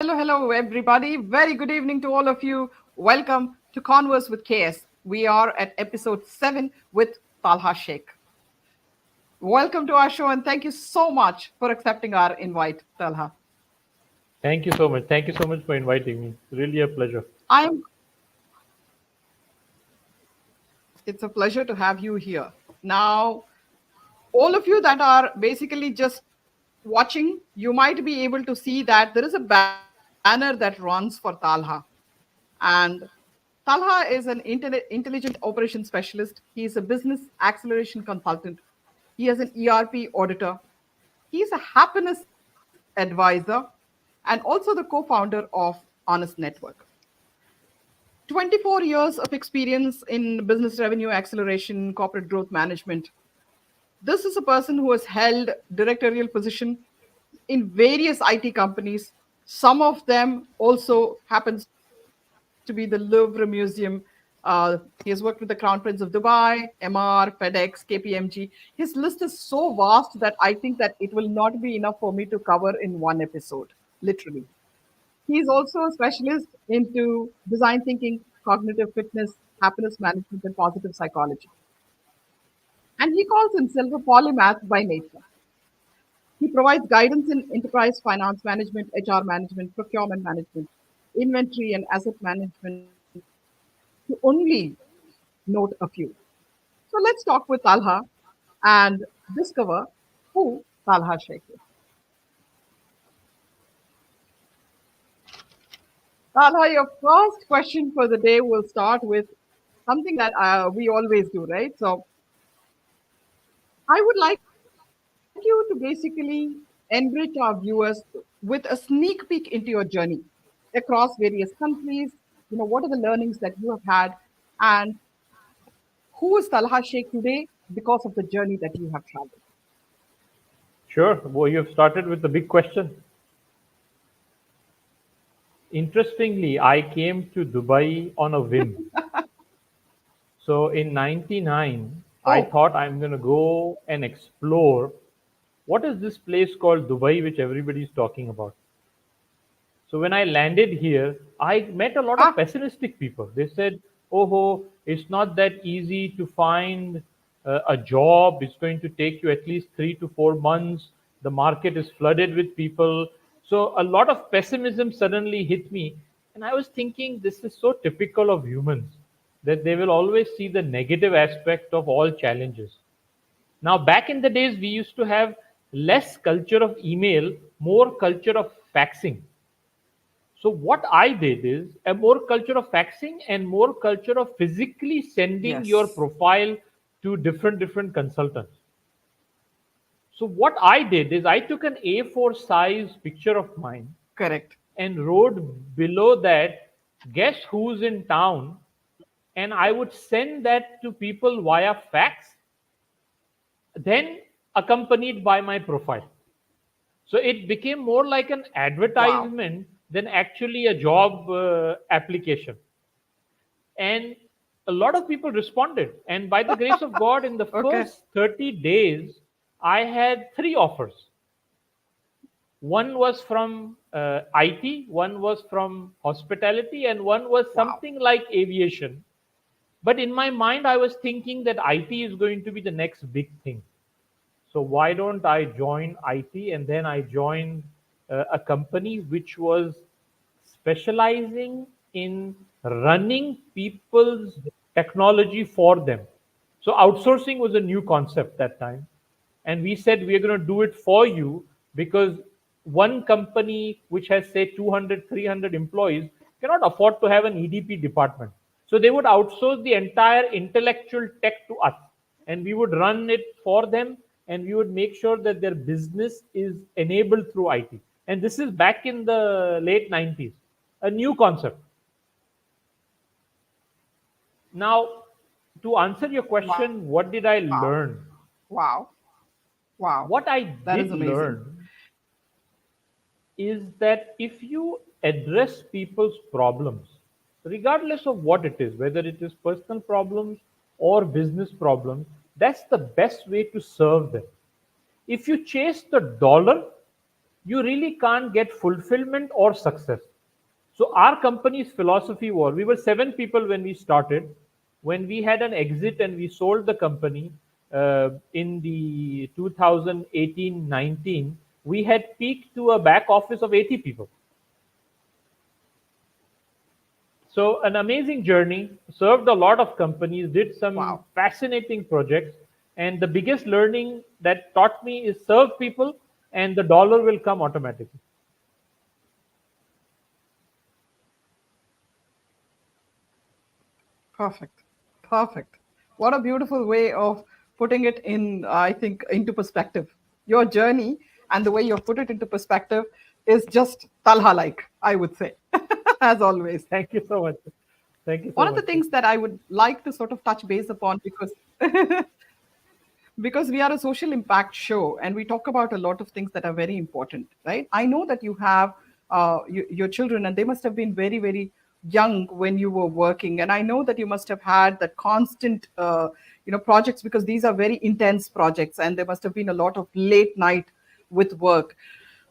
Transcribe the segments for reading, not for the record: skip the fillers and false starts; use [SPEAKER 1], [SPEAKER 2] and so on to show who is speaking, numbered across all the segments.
[SPEAKER 1] Hello, everybody. Very good evening to all of you. Welcome to Converse with KS. We are at episode 7 with Talha Sheikh. Welcome to our show and thank you so much for accepting our invite, Talha.
[SPEAKER 2] Thank you so much. Thank you so much for inviting me. Really a pleasure.
[SPEAKER 1] I'm It's a pleasure to have you here. Now, all of you that are basically just watching, you might be able to see that there is a banner that runs for Talha. And Talha is an intelligent operations specialist. He is a business acceleration consultant. He is an ERP auditor. He is a happiness advisor and also the co founder of Honest Network. 24 years of experience in business revenue acceleration, corporate growth management. This is a person who has held directorial position in various IT companies. Some of them also happens to be the Louvre Museum. He has worked with the Crown Prince of Dubai, EMAAR, FedEx, KPMG. His list is so vast that I think that it will not be enough for me to cover in one episode, literally. He is also a specialist into design thinking, cognitive fitness, happiness management, and positive psychology. And he calls himself a polymath by nature. He provides guidance in enterprise finance management, HR management, procurement management, inventory, and asset management, to only note a few. So let's talk with Talha and discover who Talha Sheikh is. Talha, your first question for the day will start with something that we always do, right? So I would like you to basically enrich our viewers with a sneak peek into your journey across various countries. What are the learnings that you have had, and who is Talha Sheikh today because of the journey that you have traveled?
[SPEAKER 2] Sure. Well, you've started with the big question. Interestingly, I came to Dubai on a whim. So in 99, I
[SPEAKER 1] Oh,
[SPEAKER 2] thought I'm going to go and explore what is this place called Dubai, which everybody's talking about. So when I landed here, I met a lot of
[SPEAKER 1] ah,
[SPEAKER 2] pessimistic people. They said, "Oh, it's not that easy to find a job. It's going to take you at least 3 to 4 months. The market is flooded with people." So a lot of pessimism suddenly hit me, and I was thinking, this is so typical of humans that they will always see the negative aspect of all challenges. Now, back in the days, we used to have less culture of email, more culture of faxing. So what I did is a more culture of faxing and more culture of physically sending your
[SPEAKER 1] yes,
[SPEAKER 2] profile to different consultants. So what I did is I took an A4 size picture of mine
[SPEAKER 1] correct.
[SPEAKER 2] and wrote below that, guess who's in town, and I would send that to people via fax, then accompanied by my profile. So it became more like an
[SPEAKER 1] Wow.
[SPEAKER 2] advertisement than actually a job application. And a lot of people responded. And by the grace of God, in the
[SPEAKER 1] Okay.
[SPEAKER 2] first 30 days, I had 3 offers. One was from IT, one was from hospitality, and one was
[SPEAKER 1] Wow.
[SPEAKER 2] something like aviation. But in my mind, I was thinking that IT is going to be the next big thing. So why don't I join IT? And then I joined a company which was specializing in running people's technology for them. So outsourcing was a new concept that time. And we said we're going to do it for you because one company which has say 200, 300 employees cannot afford to have an EDP department. So they would outsource the entire intellectual tech to us, and we would run it for them, and we would make sure that their business is enabled through IT. And this is back in the late 90s, a new concept. Now, to answer your
[SPEAKER 1] Wow.
[SPEAKER 2] question, what did I learn?
[SPEAKER 1] Wow. Wow.
[SPEAKER 2] What I
[SPEAKER 1] That is
[SPEAKER 2] did
[SPEAKER 1] amazing.
[SPEAKER 2] learn is that if you address people's problems, regardless of what it is, whether it is personal problems or business problems, that's the best way to serve them. If you chase the dollar, you really can't get fulfillment or success. So our company's philosophy was, we were 7 people when we started. When we had an exit and we sold the company in the 2018-19, we had peaked to a back office of 80 people. So an amazing journey, served a lot of companies, did some
[SPEAKER 1] Wow.
[SPEAKER 2] fascinating projects. And the biggest learning that taught me is serve people and the dollar will come automatically.
[SPEAKER 1] Perfect. Perfect. What a beautiful way of putting it in, I think, into perspective. Your journey and the way you've put it into perspective is just Talha like, I would say, as always.
[SPEAKER 2] Thank you so much. Thank you so
[SPEAKER 1] One of the
[SPEAKER 2] much.
[SPEAKER 1] things that I would like to sort of touch base upon, because we are a social impact show and we talk about a lot of things that are very important, right? I know that you have your children and they must have been very, very young when you were working, and I know that you must have had that constant projects, because these are very intense projects and there must have been a lot of late night with work.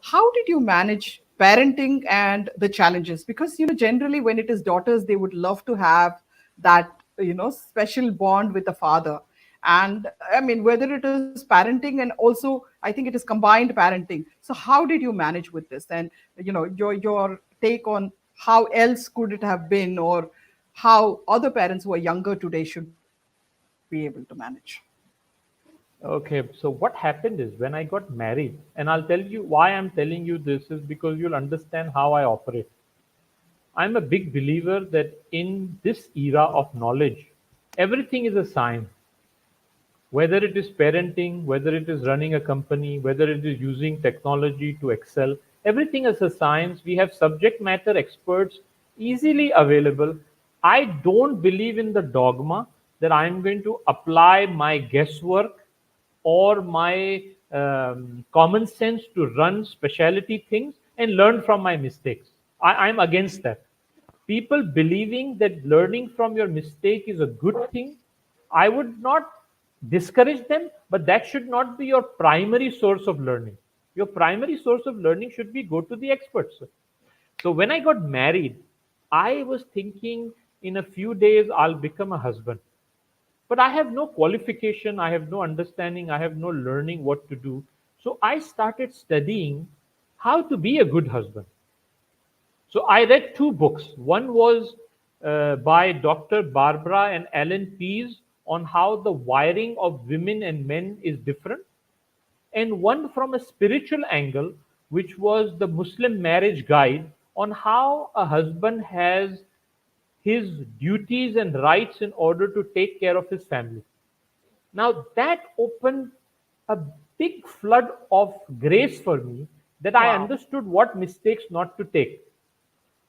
[SPEAKER 1] How did you manage parenting and the challenges? Because generally when it is daughters, they would love to have that special bond with the father. And I mean, whether it is parenting, and also I think it is combined parenting. So how did you manage with this? And your take on how else could it have been, or how other parents who are younger today should be able to manage?
[SPEAKER 2] Okay, so what happened is when I got married, and I'll tell you why I'm telling you this is because you'll understand how I operate. I'm a big believer that in this era of knowledge, everything is a science. Whether it is parenting, whether it is running a company, whether it is using technology to excel, everything is a science. We have subject matter experts easily available. I don't believe in the dogma that I'm going to apply my guesswork or my common sense to run specialty things and learn from my mistakes. I'm against that. People believing that learning from your mistake is a good thing, I would not discourage them, but that should not be your primary source of learning. Your primary source of learning should be go to the experts. So when I got married, I was thinking in a few days I'll become a husband. But I have no qualification, I have no understanding, I have no learning what to do. So I started studying how to be a good husband. So I read 2 books. One was by Dr. Barbara and Alan Pease on how the wiring of women and men is different, and one from a spiritual angle, which was the Muslim marriage guide on how a husband has his duties and rights in order to take care of his family. Now that opened a big flood of grace for me, that I
[SPEAKER 1] Wow.
[SPEAKER 2] understood what mistakes not to take.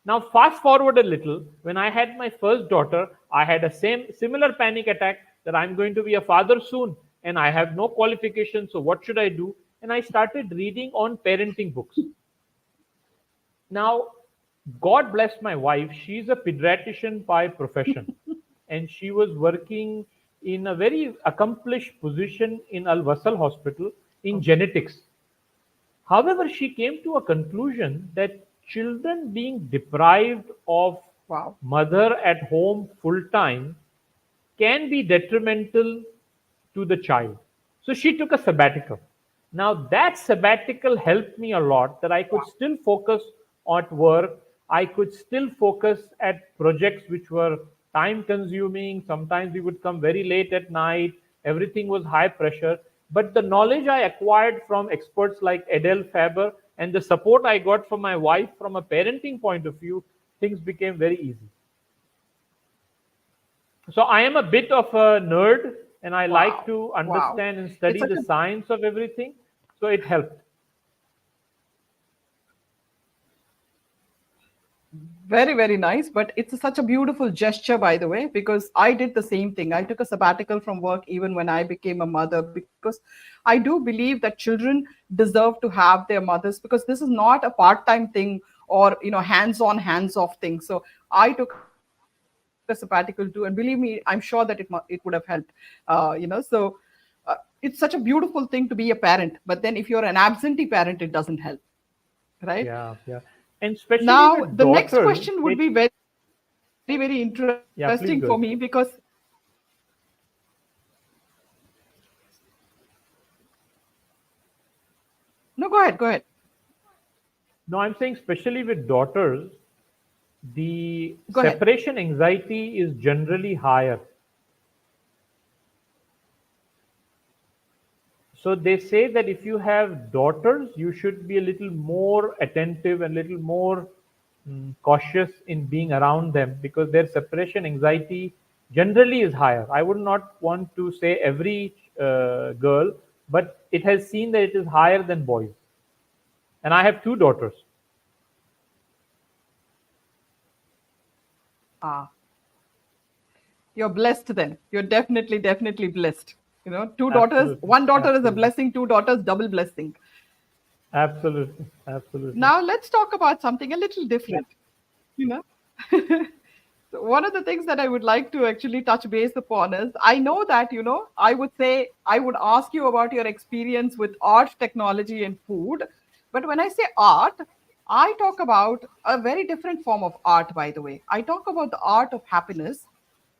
[SPEAKER 2] Now, fast forward a little. When I had my first daughter, I had a similar panic attack that I'm going to be a father soon, and I have no qualifications. So what should I do? And I started reading on parenting books. Now, God bless my wife. She's a pediatrician by profession, and she was working in a very accomplished position in Al Wasal Hospital in
[SPEAKER 1] Okay.
[SPEAKER 2] genetics. However, she came to a conclusion that children being deprived of
[SPEAKER 1] Wow.
[SPEAKER 2] mother at home full time can be detrimental to the child. So she took a sabbatical. Now, that sabbatical helped me a lot, that I could still focus at work. I could still focus at projects which were time consuming. Sometimes we would come very late at night. Everything was high pressure. But the knowledge I acquired from experts like Adele Faber and the support I got from my wife from a parenting point of view, things became very easy. So I am a bit of a nerd and I like
[SPEAKER 1] Wow.
[SPEAKER 2] to
[SPEAKER 1] Wow.
[SPEAKER 2] understand and
[SPEAKER 1] It's
[SPEAKER 2] study
[SPEAKER 1] such
[SPEAKER 2] the
[SPEAKER 1] a
[SPEAKER 2] science of everything. So it helped.
[SPEAKER 1] very, very nice. But it's such a beautiful gesture, by the way, because I did the same thing. I took a sabbatical from work even when I became a mother, because I do believe that children deserve to have their mothers, because this is not a part-time thing or hands-on, hands-off thing. So I took a sabbatical too, and believe me, I'm sure that it would have helped. So it's such a beautiful thing to be a parent, but then if you're an absentee parent, it doesn't help. right?
[SPEAKER 2] Yeah, yeah. And especially
[SPEAKER 1] Now,
[SPEAKER 2] with
[SPEAKER 1] the next
[SPEAKER 2] daughters,
[SPEAKER 1] question would
[SPEAKER 2] it,
[SPEAKER 1] be very, very interesting for me because,
[SPEAKER 2] yeah, please go ahead.
[SPEAKER 1] no, go ahead, go ahead.
[SPEAKER 2] No, I'm saying especially with daughters, the
[SPEAKER 1] Go ahead.
[SPEAKER 2] separation anxiety is generally higher. So they say that if you have daughters, you should be a little more attentive and a little more cautious in being around them because their separation anxiety generally is higher. I would not want to say every girl, but it has seen that it is higher than boys. And I have two daughters.
[SPEAKER 1] Ah, you're blessed then. You're definitely, definitely blessed. You know, two daughters,
[SPEAKER 2] Absolutely,
[SPEAKER 1] one daughter is a
[SPEAKER 2] absolutely,
[SPEAKER 1] blessing, two daughters, double blessing.
[SPEAKER 2] absolutely, absolutely.
[SPEAKER 1] Now, let's talk about something a little different. You know, so one of the things that I would like to actually touch base upon is I know that, I would say, I would ask you about your experience with art, technology, and food. But when I say art, I talk about a very different form of art, by the way. I talk about the art of happiness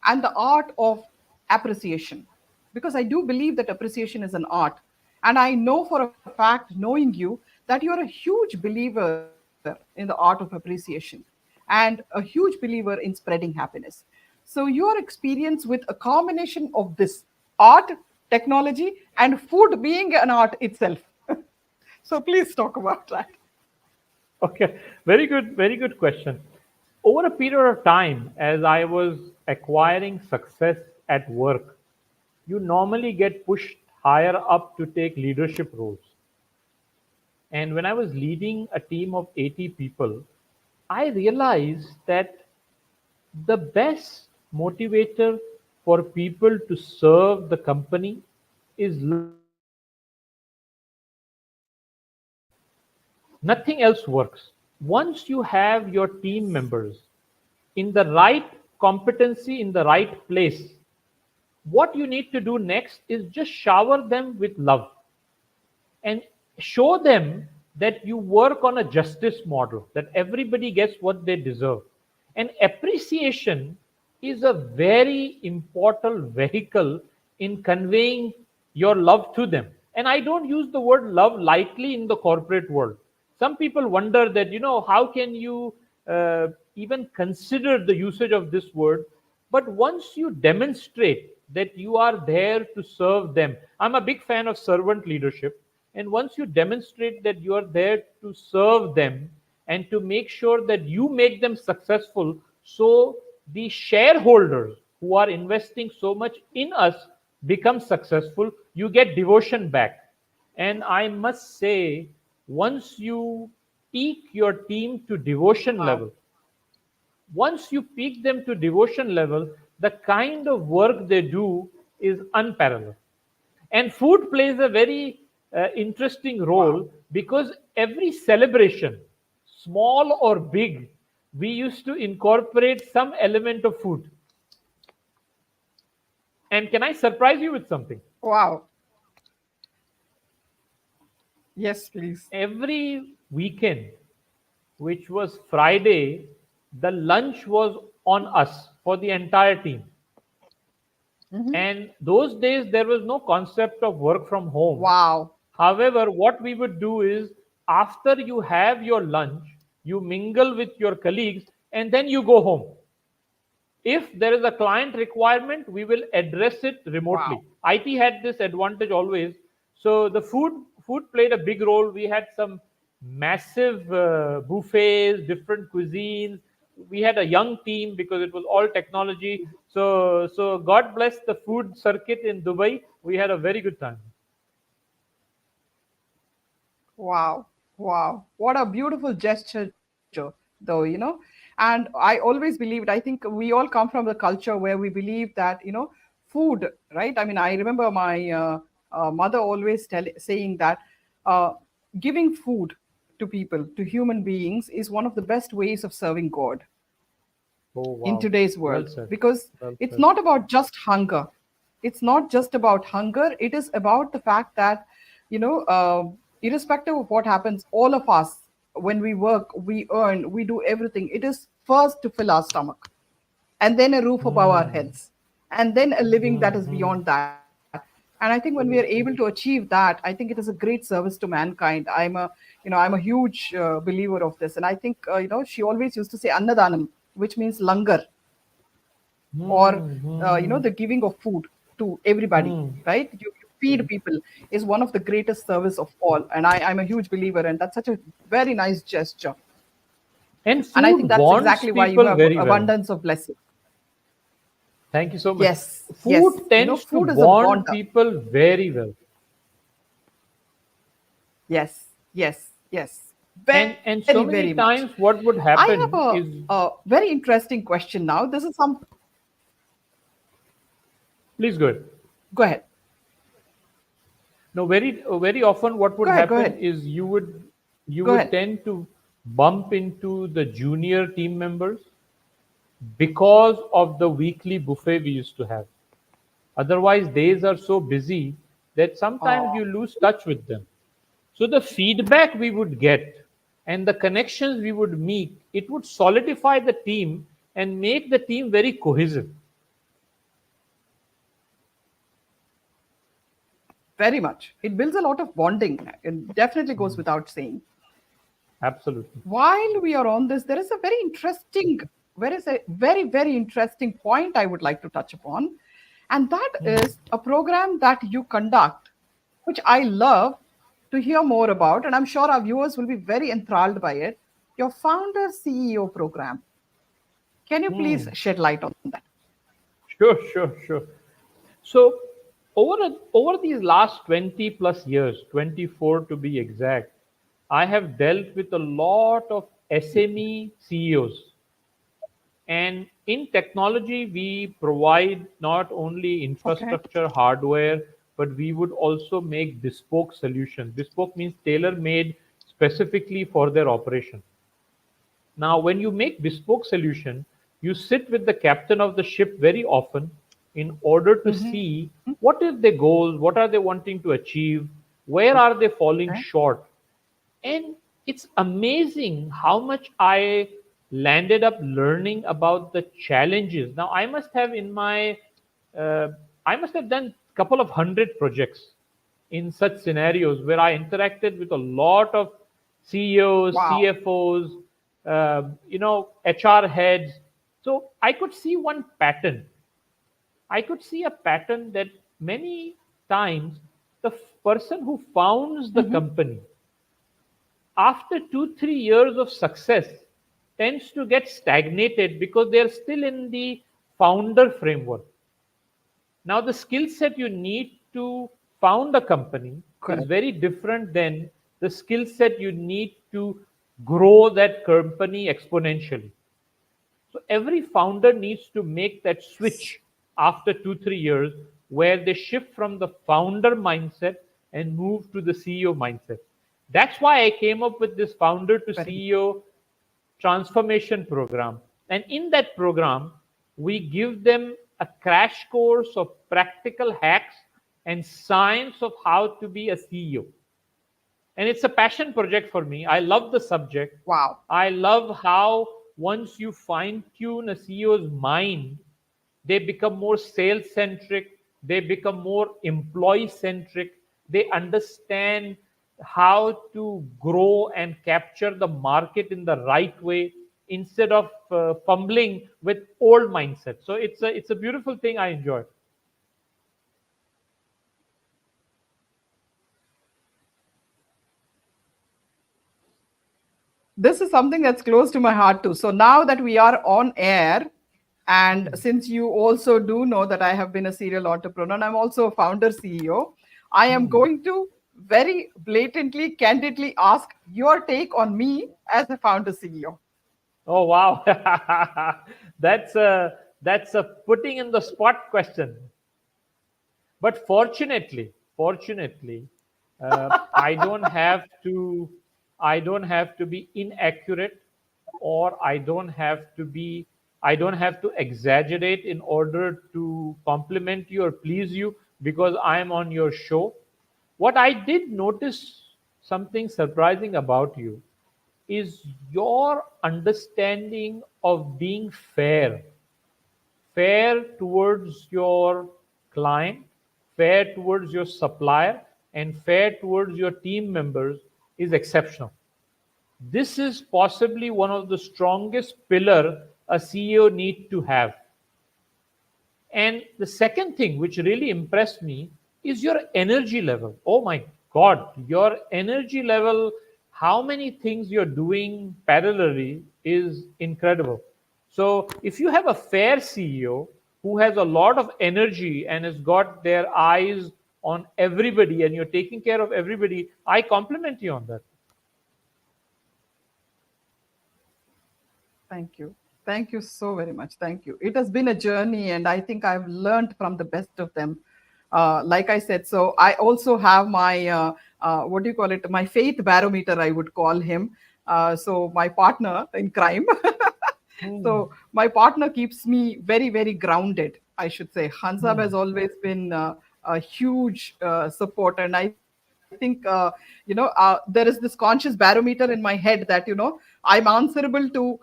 [SPEAKER 1] and the art of appreciation, because I do believe that appreciation is an art. And I know for a fact, knowing you, that you're a huge believer in the art of appreciation and a huge believer in spreading happiness. So, your experience with a combination of this art, technology, and food being an art itself. So, please talk about that.
[SPEAKER 2] Okay, very good question. Over a period of time, as I was acquiring success at work, you normally get pushed higher up to take leadership roles. And when I was leading a team of 80 people, I realized that the best motivator for people to serve the company is love Nothing else works. Once you have your team members in the right competency, in the right place, what you need to do next is just shower them with love and show them that you work on a justice model, that everybody gets what they deserve. And appreciation is a very important vehicle in conveying your love to them. And I don't use the word love lightly in the corporate world. Some people wonder that, how can you even consider the usage of this word? But once you demonstrate that you are there to serve them, I'm a big fan of servant leadership. And once you demonstrate that you are there to serve them and to make sure that you make them successful, so the shareholders who are investing so much in us become successful, you get devotion back. And I must say, once you peak your team to devotion
[SPEAKER 1] Wow.
[SPEAKER 2] level, once you peak them to devotion level, the kind of work they do is unparalleled. And food plays a very interesting
[SPEAKER 1] Wow.
[SPEAKER 2] role because every celebration, small or big, we used to incorporate some element of food. And can I surprise you with something?
[SPEAKER 1] Wow. Yes, please.
[SPEAKER 2] Every weekend, which was Friday, the lunch was on us for the entire team.
[SPEAKER 1] Mhm.
[SPEAKER 2] And those days, there was no concept of work from home.
[SPEAKER 1] Wow.
[SPEAKER 2] However, what we would do is after you have your lunch, you mingle with your colleagues and then you go home. If there is a client requirement, we will address it remotely.
[SPEAKER 1] Wow.
[SPEAKER 2] IT had this advantage always. So the food played a big role. We had some massive buffets, different cuisines. We had a young team because it was all technology. So God bless the food circuit in Dubai. We had a very good time.
[SPEAKER 1] Wow, wow. What a beautiful gesture, though. And I always believed, I think we all come from the culture where we believe that, food, right? I mean, I remember my mother always saying that uh, giving food to people, to human beings, is one of the best ways of serving God
[SPEAKER 2] Oh
[SPEAKER 1] in
[SPEAKER 2] wow,
[SPEAKER 1] today's
[SPEAKER 2] well
[SPEAKER 1] world,
[SPEAKER 2] said,
[SPEAKER 1] because
[SPEAKER 2] well
[SPEAKER 1] it's
[SPEAKER 2] said.
[SPEAKER 1] not about just hunger. It's not just about hunger. It is about the fact that, irrespective of what happens, all of us when we work, we earn, we do everything. It is first to fill our stomach, and then a roof above our
[SPEAKER 2] Hmm.
[SPEAKER 1] heads, and then a living that is
[SPEAKER 2] Hmm.
[SPEAKER 1] beyond that. And I think when we are able to achieve that, I think it is a great service to mankind. I'm a huge believer of this, and I think she always used to say annadanam, which means langar, or
[SPEAKER 2] Hmm. Hmm.
[SPEAKER 1] the giving of food to everybody,
[SPEAKER 2] Hmm.
[SPEAKER 1] right? You feed people is one of the greatest service of all, and I'm a huge believer, and that's such a very nice gesture.
[SPEAKER 2] And
[SPEAKER 1] And I
[SPEAKER 2] food
[SPEAKER 1] think that's
[SPEAKER 2] bonds
[SPEAKER 1] exactly why you
[SPEAKER 2] people
[SPEAKER 1] have
[SPEAKER 2] very well.
[SPEAKER 1] abundance of blessing.
[SPEAKER 2] Thank you so much.
[SPEAKER 1] Yes,
[SPEAKER 2] Food
[SPEAKER 1] yes.
[SPEAKER 2] tends to
[SPEAKER 1] Food is a
[SPEAKER 2] bond
[SPEAKER 1] bonder.
[SPEAKER 2] people very well.
[SPEAKER 1] Yes, yes, yes.
[SPEAKER 2] And
[SPEAKER 1] Very,
[SPEAKER 2] so
[SPEAKER 1] very
[SPEAKER 2] many
[SPEAKER 1] much.
[SPEAKER 2] times what would
[SPEAKER 1] I have
[SPEAKER 2] happen is,
[SPEAKER 1] a very interesting question now. This is some.
[SPEAKER 2] please go ahead.
[SPEAKER 1] Go ahead.
[SPEAKER 2] No, very often what
[SPEAKER 1] Go
[SPEAKER 2] would
[SPEAKER 1] ahead. Go
[SPEAKER 2] happen
[SPEAKER 1] ahead.
[SPEAKER 2] is you would
[SPEAKER 1] Go ahead.
[SPEAKER 2] tend to bump into the junior team members because of the weekly buffet we used to have. Otherwise, days are so busy that sometimes
[SPEAKER 1] Oh,
[SPEAKER 2] you lose touch with them. So the feedback we would get and the connections we would make, it would solidify the team and make the team very cohesive.
[SPEAKER 1] very much. It builds a lot of bonding. It definitely goes without saying.
[SPEAKER 2] Absolutely.
[SPEAKER 1] While we are on this, there is a very, very interesting point I would like to touch upon. And that is a program that you conduct, which I love to hear more about. And I'm sure our viewers will be very enthralled by it. Your founder CEO program. Can you please
[SPEAKER 2] Hmm.
[SPEAKER 1] shed light on that?
[SPEAKER 2] Sure. So over these last 20 plus years, 24 to be exact, I have dealt with a lot of SME CEOs. And in technology, we provide not only
[SPEAKER 1] Okay.
[SPEAKER 2] infrastructure, hardware, but we would also make bespoke solutions. Bespoke means tailor made specifically for their operation. Now, when you make bespoke solution, you sit with the captain of the ship very often in order to
[SPEAKER 1] Mhm.
[SPEAKER 2] see what is their goals, what are they wanting to achieve, where are they falling
[SPEAKER 1] Okay.
[SPEAKER 2] short. And it's amazing how much I landed up learning about the challenges. Now, uh, I must have done a couple of hundred projects in such scenarios where I interacted with a lot of CEOs,
[SPEAKER 1] Wow.
[SPEAKER 2] CFOs, HR heads. So I could see one pattern. I could see a pattern that many times the person who founds the
[SPEAKER 1] Mhm.
[SPEAKER 2] company after 2 3 years of success tends to get stagnated because they're still in the founder framework. Now, the skill set you need to found a company is
[SPEAKER 1] Correct.
[SPEAKER 2] very different than the skill set you need to grow that company exponentially. So every founder needs to make that
[SPEAKER 1] Yes.
[SPEAKER 2] switch after 2 3 years where they shift from the founder mindset and move to the CEO mindset. That's why I came up with this founder to
[SPEAKER 1] Very.
[SPEAKER 2] CEO transformation program. And in that program, we give them a crash course of practical hacks and science of how to be a CEO. And it's a passion project for me. I love the subject.
[SPEAKER 1] Wow.
[SPEAKER 2] I love how once you fine tune a CEO's mind, they become more sales centric, they become more employee centric, they understand how to grow and capture the market in the right way instead of fumbling with old mindset. So it's a beautiful thing. I enjoy.
[SPEAKER 1] This is something that's close to my heart too. So now that we are on air, and since you also do know that I have been a serial entrepreneur and I'm also a founder CEO, I am going to very blatantly, candidly ask your take on me as a founder CEO.
[SPEAKER 2] Oh wow, that's a putting in the spot question. But fortunately, I don't have to. I don't have to be inaccurate, or I don't have to exaggerate in order to compliment you or please you because I am on your show. What I did notice something surprising about you is your understanding of being fair towards your client, fair towards your supplier, and fair towards your team members is exceptional. This is possibly one of the strongest pillar a CEO need to have. And the second thing which really impressed me is your energy level. Oh my God, your energy level, how many things you're doing parallelly is incredible. So if you have a fair CEO who has a lot of energy and has got their eyes on everybody and you're taking care of everybody, I compliment you on that.
[SPEAKER 1] Thank you. Thank you so very much. Thank you. It has been a journey, and I think I've learned from the best of them. Like I said, so I also have my, what do you call it, my faith barometer, I would call him. So my partner in crime. So my partner keeps me very, very grounded, I should say. Hansab has always been a huge support. And I think, there is this conscious barometer in my head that, I'm answerable to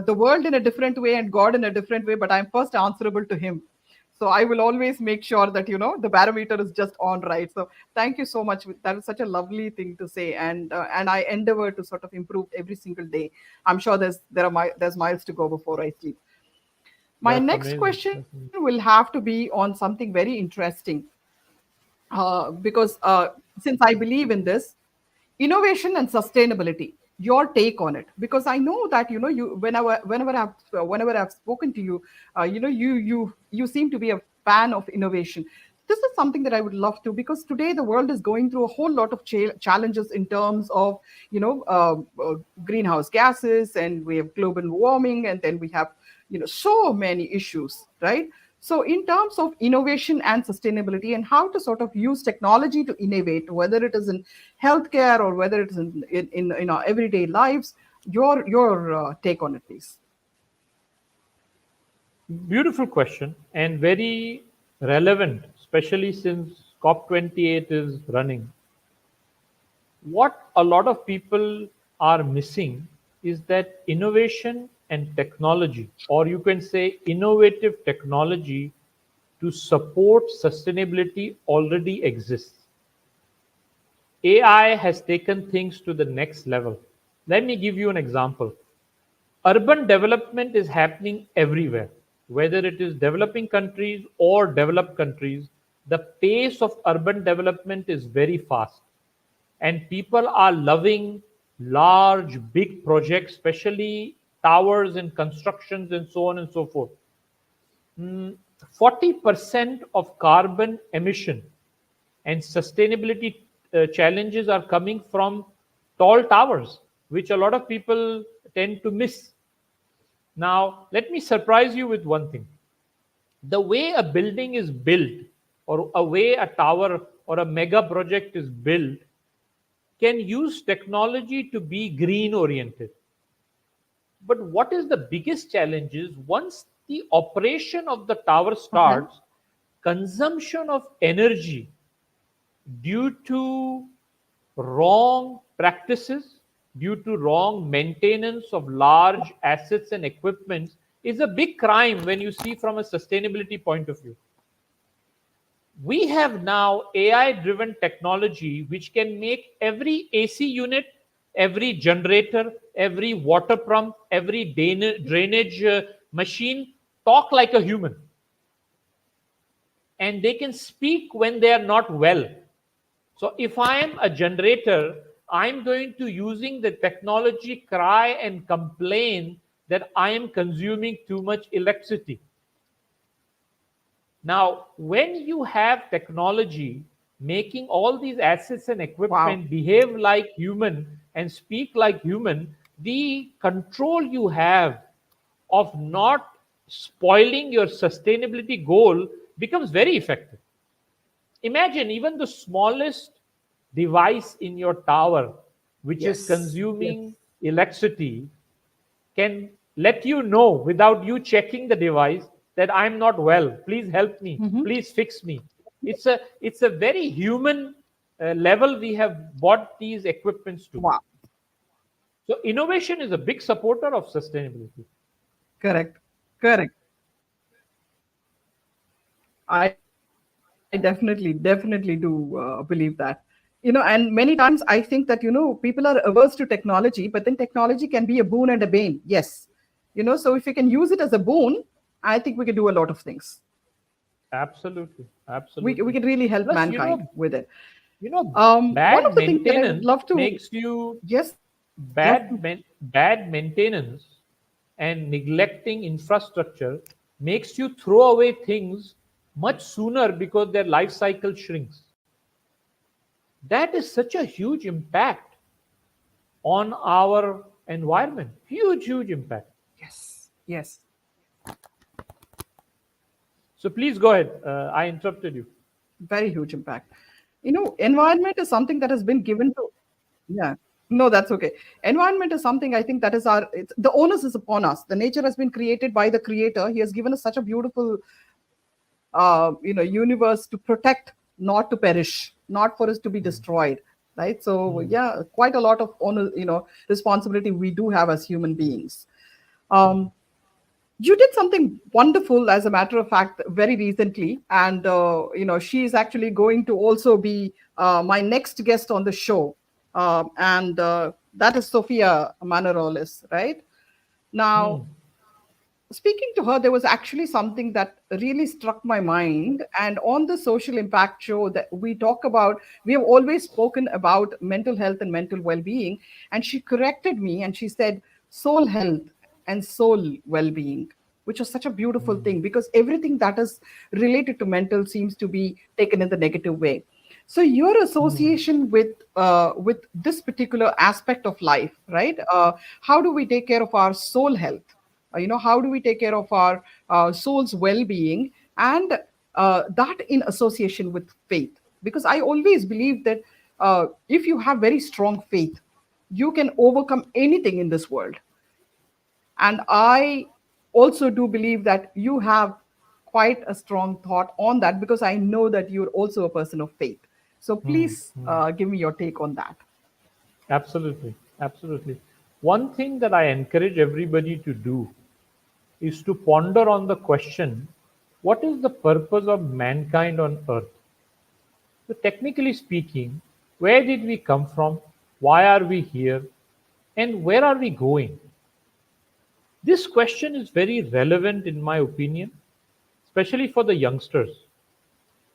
[SPEAKER 1] the world in a different way and God in a different way, but I'm first answerable to him. So I will always make sure that, the barometer is just on right. So thank you so much. That is such a lovely thing to say. And I endeavor to sort of improve every single day. I'm sure there's miles to go before I sleep. My
[SPEAKER 2] That's
[SPEAKER 1] next
[SPEAKER 2] amazing.
[SPEAKER 1] question
[SPEAKER 2] That's amazing.
[SPEAKER 1] will have to be on something very interesting, because since I believe in this, innovation and sustainability. Your take on it, because I know that you whenever I've spoken to you, you seem to be a fan of innovation. This is something that I would love to, because today the world is going through a whole lot of challenges in terms of greenhouse gases, and we have global warming, and then we have so many issues, right? So, in terms of innovation and sustainability, and how to sort of use technology to innovate, whether it is in healthcare or whether it is in our everyday lives, your take on it, please.
[SPEAKER 2] Beautiful question and very relevant, especially since COP28 is running. What a lot of people are missing is that innovation and technology, or you can say innovative technology to support sustainability, already exists. AI has taken things to the next level. Let me give you an example. Urban development is happening everywhere, whether it is developing countries or developed countries. The pace of urban development is very fast, and people are loving large, big projects, especially towers and constructions and so on and so forth. 40% of carbon emission and sustainability challenges are coming from tall towers, which a lot of people tend to miss. Now, let me surprise you with one thing. The way a building is built, or a way a tower or a mega project is built, can use technology to be green oriented. But what is the biggest challenge is once the operation of the tower
[SPEAKER 1] Okay.
[SPEAKER 2] starts, consumption of energy due to wrong practices, due to wrong maintenance of large assets and equipments is a big crime when you see from a sustainability point of view. We have now AI driven technology which can make every AC unit, every generator, every water pump, every drainage machine talk like a human. And they can speak when they are not well. So if I am a generator, I'm going to using the technology cry and complain that I am consuming too much electricity. Now, when you have technology making all these assets and
[SPEAKER 1] Wow.
[SPEAKER 2] equipment behave like human and speak like human, the control you have of not spoiling your sustainability goal becomes very effective. Imagine even the smallest device in your tower, which is
[SPEAKER 1] Yes. Yes.
[SPEAKER 2] consuming electricity, can let you know without you checking the device that I'm not well. Please help me.
[SPEAKER 1] Hmm.
[SPEAKER 2] Please fix me. It's a very human level we have brought these equipments to.
[SPEAKER 1] Wow.
[SPEAKER 2] So innovation is a big supporter of sustainability.
[SPEAKER 1] Correct. Correct. I definitely do believe that. And many times I think that, people are averse to technology, but then technology can be a boon and a bane. Yes. So if you can use it as a boon, I think we can do a lot of things.
[SPEAKER 2] Absolutely,
[SPEAKER 1] We
[SPEAKER 2] absolutely.
[SPEAKER 1] can really help
[SPEAKER 2] Plus,
[SPEAKER 1] mankind with it.
[SPEAKER 2] you know,
[SPEAKER 1] One
[SPEAKER 2] bad
[SPEAKER 1] of the things that I would
[SPEAKER 2] maintenance
[SPEAKER 1] love to,
[SPEAKER 2] makes you
[SPEAKER 1] yes, love to,
[SPEAKER 2] bad maintenance and neglecting infrastructure makes you throw away things much sooner because their life cycle shrinks. That is such a huge impact on our environment. Huge impact.
[SPEAKER 1] yes, yes,
[SPEAKER 2] So please go ahead. I interrupted you.
[SPEAKER 1] very huge impact. Environment is something that has been given to, yeah. No, that's okay. Environment is something I think that is the onus is upon us. The nature has been created by the creator. He has given us such a beautiful, universe to protect, not to perish, not for us to be destroyed. Right. So yeah, quite a lot of honor, responsibility we do have as human beings. Um, you did something wonderful, as a matter of fact, very recently, and she is actually going to also be my next guest on the show, and that is Sophia Manarolis, right? Now,
[SPEAKER 2] Hmm.
[SPEAKER 1] speaking to her, there was actually something that really struck my mind. And on the social impact show that we talk about, we have always spoken about mental health and mental well being. And she corrected me and she said, soul health and soul well being, which was such a beautiful thing because everything that is related to mental seems to be taken in the negative way. So your association with this particular aspect of life, right? How do we take care of our soul health? How do we take care of our soul's well-being, and that in association with faith? Because I always believe that if you have very strong faith, you can overcome anything in this world. And I also do believe that you have quite a strong thought on that, because I know that you're also a person of faith. So please give me your take on that.
[SPEAKER 2] Absolutely, absolutely. One thing that I encourage everybody to do is to ponder on the question, what is the purpose of mankind on earth? So, technically speaking, where did we come from? Why are we here? And where are we going? This question is very relevant, in my opinion, especially for the youngsters.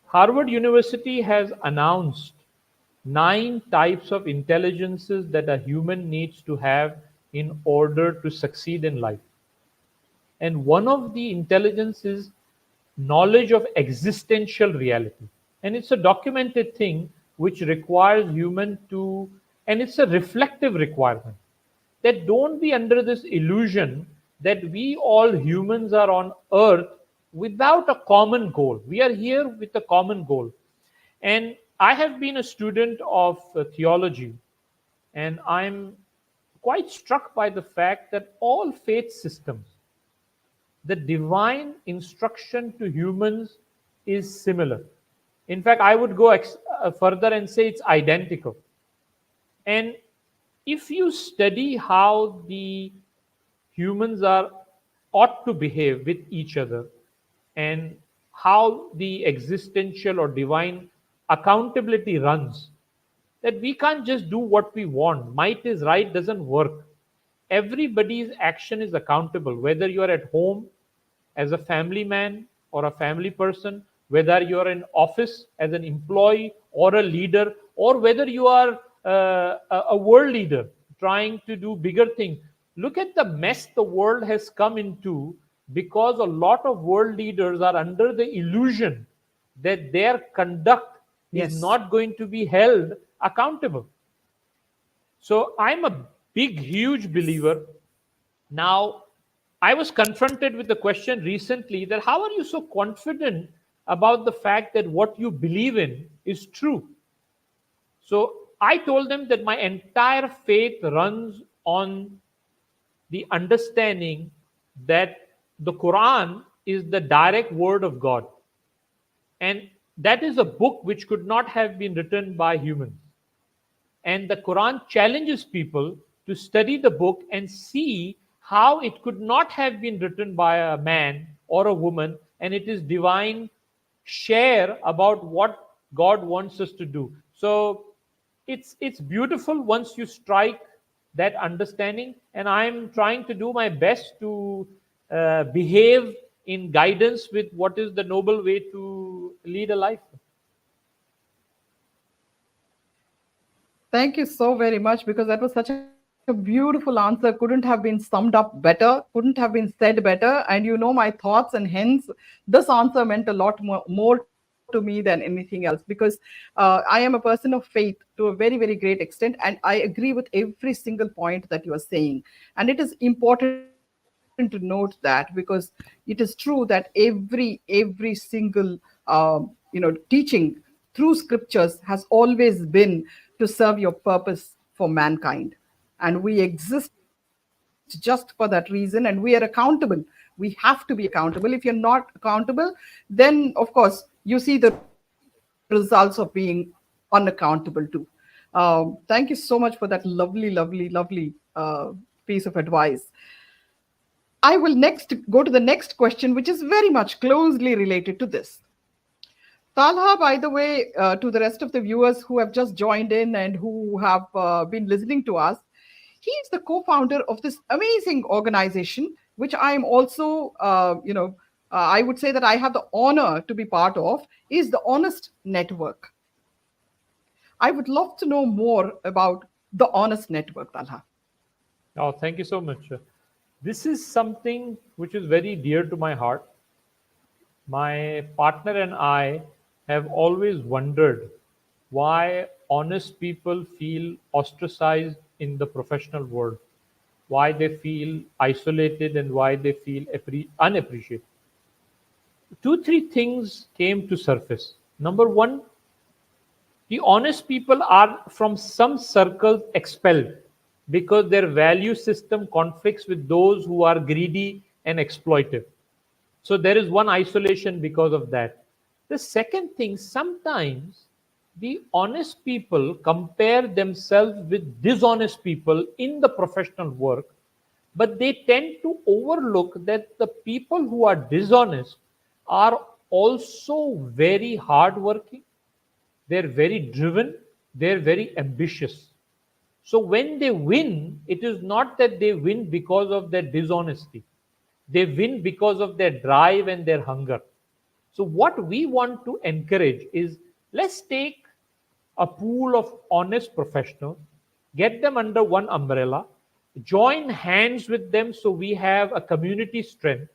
[SPEAKER 2] Harvard University has announced 9 types of intelligences that a human needs to have in order to succeed in life. And one of the intelligence is knowledge of existential reality. And it's a documented thing which requires human to, and it's a reflective requirement, that don't be under this illusion that we all humans are on earth without a common goal. We are here with a common goal. And I have been a student of theology, and I'm quite struck by the fact that all faith systems, the divine instruction to humans is similar. In fact, I would go further and say it's identical. And if you study how the humans are ought to behave with each other, and how the existential or divine accountability runs, that we can't just do what we want. Might is right doesn't work. Everybody's action is accountable, whether you are at home as a family man or a family person, whether you are in office as an employee or a leader, or whether you are a world leader trying to do bigger things. Look at the mess the world has come into because a lot of world leaders are under the illusion that their conduct is
[SPEAKER 1] Yes.
[SPEAKER 2] not going to be held accountable. So I'm a big, huge believer. Now, I was confronted with the question recently that how are you so confident about the fact that what you believe in is true? So I told them that my entire faith runs on the understanding that the Quran is the direct word of God. And that is a book which could not have been written by humans. And the Quran challenges people to study the book and see how it could not have been written by a man or a woman, and it is divine share about what God wants us to do. So it's beautiful once you strike that understanding, and I'm trying to do my best to behave in guidance with what is the noble way to lead a life.
[SPEAKER 1] Thank you so very much, because that was such a beautiful answer. Couldn't have been summed up better, couldn't have been said better. And you know my thoughts, and hence this answer meant a lot more to me than anything else, because I am a person of faith to a very, very great extent. And I agree with every single point that you are saying. And it is important to note that, because it is true that every single teaching through scriptures has always been to serve your purpose for mankind. And we exist just for that reason, and we are accountable. We have to be accountable. If you're not accountable, then of course you see the results of being unaccountable too. Thank you so much for that lovely piece of advice. I will next go to the next question, which is very much closely related to this. Talha, by the way, to the rest of the viewers who have just joined in and who have been listening to us, he is the co-founder of this amazing organization, which I am also, I would say that I have the honor to be part of, is the Honest Network. I would love to know more about the Honest Network, Talha.
[SPEAKER 2] Oh, thank you so much. This is something which is very dear to my heart. My partner and I have always wondered why honest people feel ostracized in the professional world, why they feel isolated, and why they feel unappreciated. Two, three things came to surface. Number one, the honest people are from some circles expelled because their value system conflicts with those who are greedy and exploitive. So there is one isolation because of that. The second thing, sometimes the honest people compare themselves with dishonest people in the professional work, but they tend to overlook that the people who are dishonest are also very hardworking, they're very driven, they're very ambitious. So when they win, it is not that they win because of their dishonesty. They win because of their drive and their hunger. So what we want to encourage is, let's take a pool of honest professionals, get them under one umbrella, join hands with them so we have a community strength,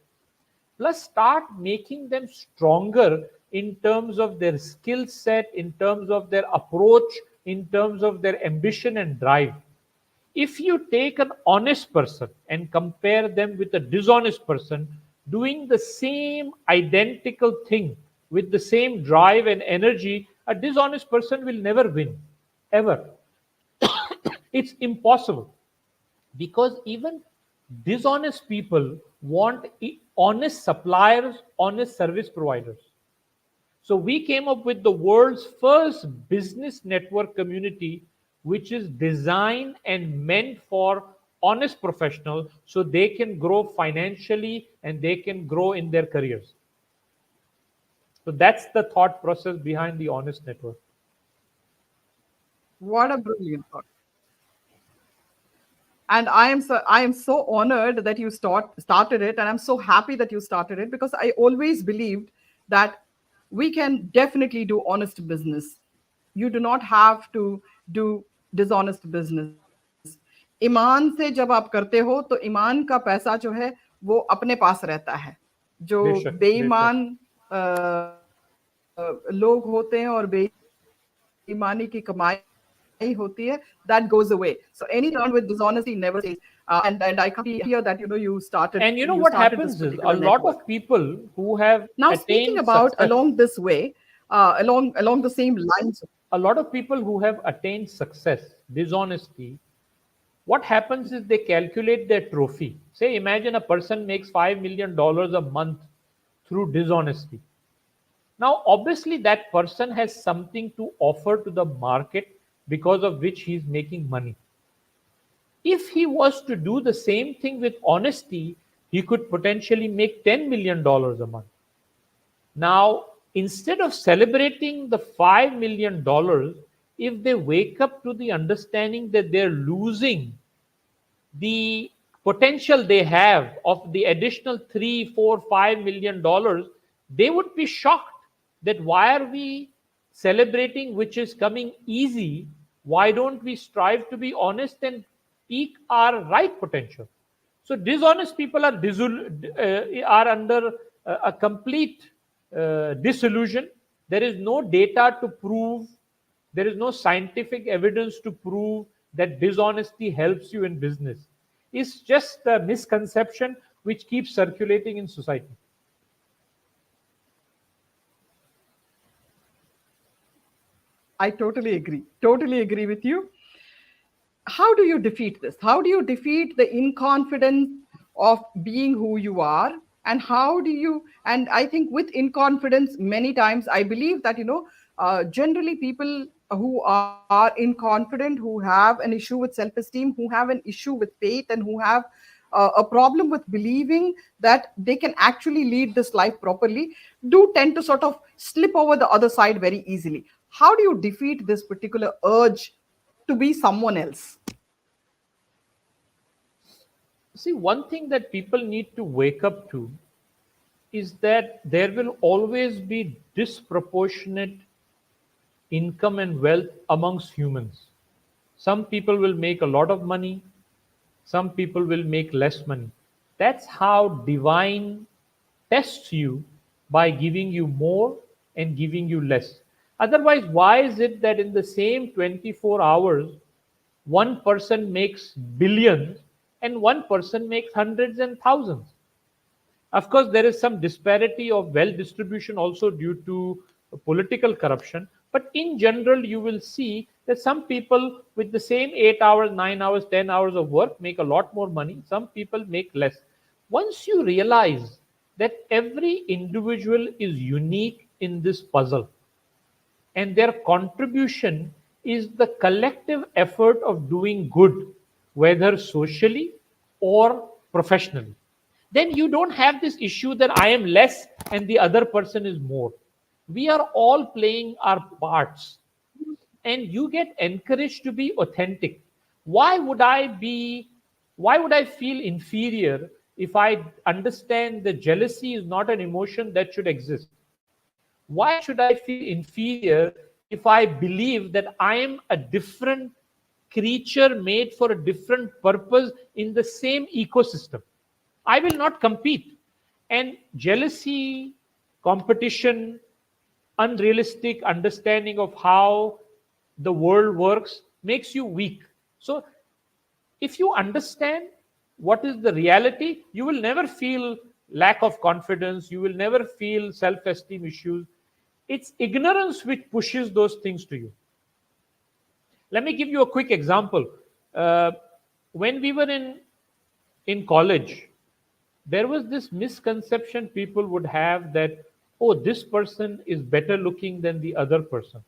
[SPEAKER 2] plus start making them stronger in terms of their skill set, in terms of their approach, in terms of their ambition and drive. If you take an honest person and compare them with a dishonest person doing the same identical thing with the same drive and energy, a dishonest person will never win, ever. It's impossible, because even dishonest people want honest suppliers, honest service providers. So we came up with the world's first business network community, which is designed and meant for honest professionals so they can grow financially and they can grow in their careers. So that's the thought process behind the Honest Network.
[SPEAKER 1] What a brilliant thought. And I am so honored that you started it, and I'm so happy that you started it, because I always believed that we can definitely do honest business. You do not have to do dishonest business. ईमान से जब आप करते हो तो ईमान का पैसा जो है वो अपने पास रहता है. जो
[SPEAKER 2] बेशक, बेशक.
[SPEAKER 1] बेईमान लोग होते हैं और बेईमानी की कमाई होती है, that goes away. So anything done with dishonesty never stays. And I come to hear that
[SPEAKER 2] And you know
[SPEAKER 1] you
[SPEAKER 2] what
[SPEAKER 1] started this
[SPEAKER 2] happens is
[SPEAKER 1] particular
[SPEAKER 2] a lot
[SPEAKER 1] network.
[SPEAKER 2] of people who have
[SPEAKER 1] Now, speaking
[SPEAKER 2] attained
[SPEAKER 1] about
[SPEAKER 2] success,
[SPEAKER 1] along this way, along the same lines.
[SPEAKER 2] a lot of people who have attained success, dishonesty, what happens is they calculate their trophy. Say, imagine a person makes $5 million a month through dishonesty. Now, obviously, that person has something to offer to the market because of which he's making money. If he was to do the same thing with honesty, he could potentially make $10 million a month. Now, instead of celebrating the $5 million, if they wake up to the understanding that they're losing the potential they have of the additional 3, 4, $5 million, they would be shocked that why are we celebrating which is coming easy? Why don't we strive to be honest and peak our right potential? So dishonest people are under a complete disillusion. There is no data to prove, there is no scientific evidence to prove that dishonesty helps you in business. It's just a misconception which keeps circulating in society.
[SPEAKER 1] I totally agree. Totally agree with you. How do you defeat this? How do you defeat the inconfidence of being who you are? And how do you, and I think with inconfidence, many times I believe that, generally people who are inconfident, who have an issue with self esteem, who have an issue with faith, and who have a problem with believing that they can actually lead this life properly, do tend to sort of slip over the other side very easily. How do you defeat this particular urge to be someone else?
[SPEAKER 2] See, one thing that people need to wake up to is that there will always be disproportionate income and wealth amongst humans. Some people will make a lot of money, some people will make less money. That's how divine tests you, by giving you more and giving you less. Otherwise, why is it that in the same 24 hours, one person makes billions and one person makes hundreds and thousands? Of course, there is some disparity of wealth distribution also due to political corruption. But in general, you will see that some people with the same 8 hours, 9 hours, 10 hours of work make a lot more money. Some people make less. Once you realize that every individual is unique in this puzzle and their contribution is the collective effort of doing good, whether socially or professionally, then you don't have this issue that I am less and the other person is more. We are all playing our parts, and you get encouraged to be authentic. Why would I feel inferior if I understand that jealousy is not an emotion that should exist? Why should I feel inferior if I believe that I am a different creature made for a different purpose in the same ecosystem? I will not compete. And jealousy, competition, unrealistic understanding of how the world works makes you weak. So if you understand what is the reality, you will never feel lack of confidence, you will never feel self-esteem issues. It's ignorance which pushes those things to you. Let me give you a quick example. When we were in college, there was this misconception people would have that, oh, this person is better looking than the other person.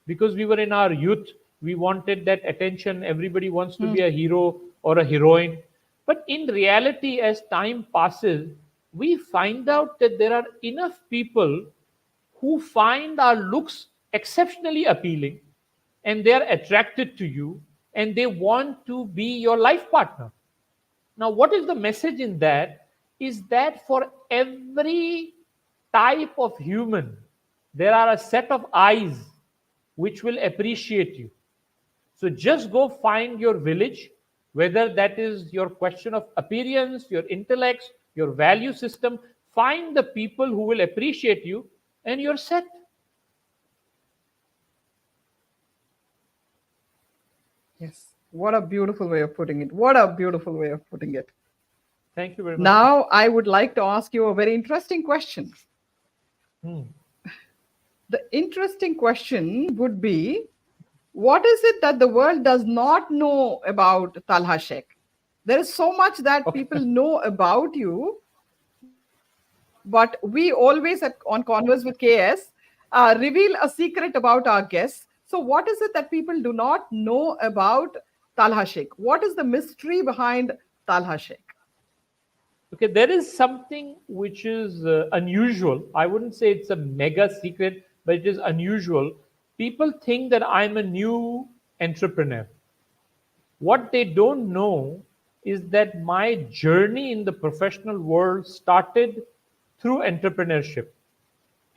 [SPEAKER 2] Because we were in our youth, we wanted that attention. Everybody wants to be a hero or a heroine. But in reality, as time passes, we find out that there are enough people who find our looks exceptionally appealing and they are attracted to you and they want to be your life partner. Now, what is the message in that? Is that for every type of human, there are a set of eyes which will appreciate you. So just go find your village, whether that is your question of appearance, your intellect, your value system. Find the people who will appreciate you and you're set.
[SPEAKER 1] Yes. What a beautiful way of putting it. What a beautiful way of putting it.
[SPEAKER 2] Thank you very much.
[SPEAKER 1] Now, I would like to ask you a very interesting question. The interesting question would be, what is it that the world does not know about Talha Sheikh? There is so much that people know about you, but we always on Converse with KS reveal a secret about our guests. So what is it that people do not know about Talha Sheikh? What is the mystery behind Talha Sheikh?
[SPEAKER 2] Okay, there is something which is unusual. I wouldn't say it's a mega secret, but it is unusual. People think that I'm a new entrepreneur. What they don't know is that my journey in the professional world started through entrepreneurship.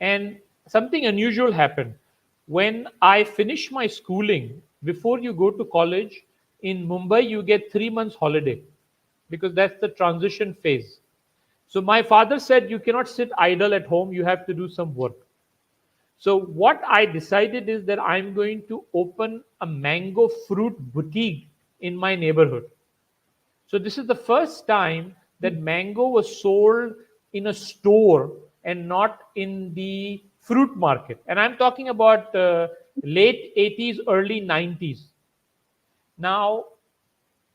[SPEAKER 2] And something unusual happened. When I finished my schooling, before you go to college, in Mumbai, you get 3 months holiday because that's the transition phase. So my father said, you cannot sit idle at home, you have to do some work. So what I decided is that I'm going to open a mango fruit boutique in my neighborhood. So this is the first time that mango was sold in a store and not in the fruit market. And I'm talking about late 80s, early 90s. Now,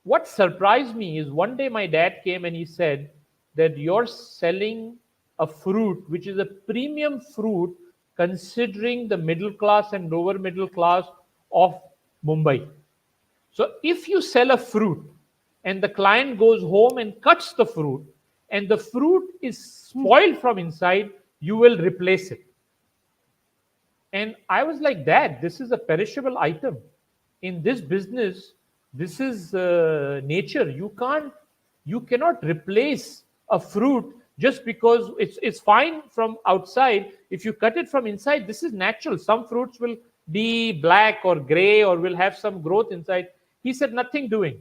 [SPEAKER 2] what surprised me is one day my dad came and he said that you're selling a fruit which is a premium fruit considering the middle class and lower middle class of Mumbai. So if you sell a fruit and the client goes home and cuts the fruit and the fruit is spoiled from inside, you will replace it. And I was like, Dad, this is a perishable item. In this business, this is nature. You cannot replace a fruit just because it's fine from outside. If you cut it from inside, this is natural. Some fruits will be black or gray or will have some growth inside. He said, nothing doing.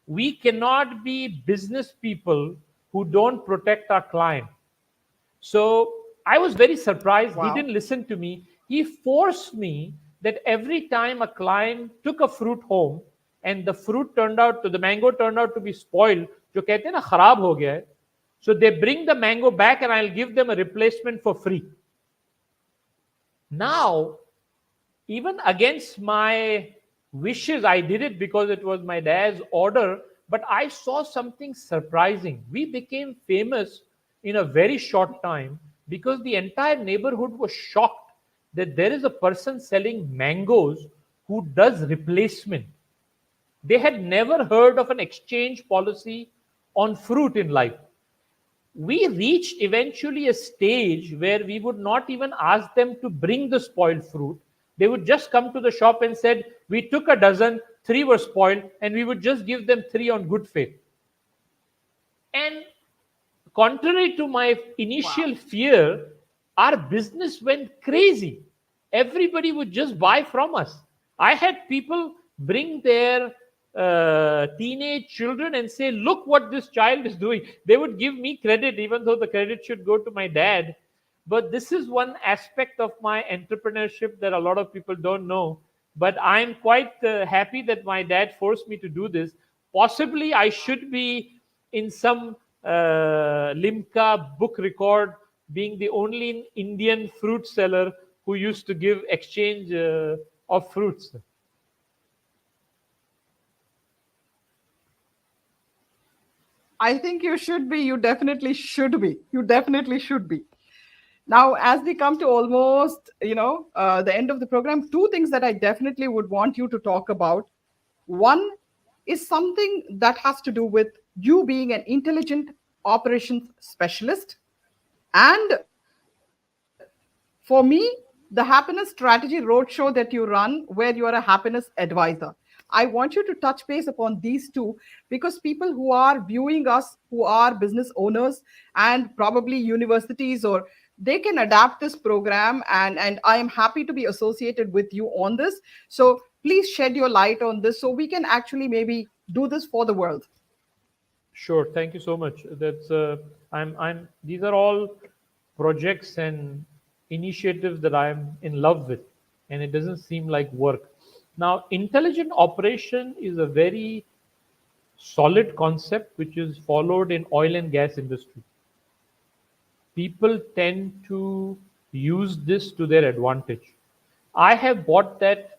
[SPEAKER 2] We cannot be business people who don't protect our client. So I was very surprised. He didn't
[SPEAKER 1] Wow.
[SPEAKER 2] listen to me. He forced me that every time a client took a fruit home and the mango turned out to be spoiled, जो कहते हैं ना खराब हो गया है, so they bring the mango back and I'll give them a replacement for free. Now, even against my wishes, I did it because it was my dad's order, but I saw something surprising. We became famous in a very short time because the entire neighborhood was shocked that there is a person selling mangoes who does replacement. They had never heard of an exchange policy on fruit in life. We reached eventually a stage where we would not even ask them to bring the spoiled fruit. They would just come to the shop and said, we took a dozen, three were spoiled, and we would just give them three on good faith. And contrary to my initial
[SPEAKER 1] Wow.
[SPEAKER 2] fear, our business went crazy. Everybody would just buy from us. I had people bring their teenage children and say, look what this child is doing. They would give me credit, even though the credit should go to my dad. But this is one aspect of my entrepreneurship that a lot of people don't know. But I'm quite happy that my dad forced me to do this. Possibly I should be in some Limca book record being the only Indian fruit seller who used to give exchange of fruits.
[SPEAKER 1] I think you should be. You definitely should be. You definitely should be. Now, as we come to almost, the end of the program, two things that I definitely would want you to talk about. One is something that has to do with you being an intelligent operations specialist. And for me, the happiness strategy roadshow that you run, where you are a happiness advisor. I want you to touch base upon these two because people who are viewing us, who are business owners and probably universities, or they can adapt this program, and I am happy to be associated with you on this. So please shed your light on this so we can actually maybe do this for the world.
[SPEAKER 2] Sure, thank you so much. That's I'm. These are all projects and initiatives that I'm in love with, and it doesn't seem like work. Now, intelligent operation is a very solid concept which is followed in oil and gas industry. People tend to use this to their advantage. I have brought that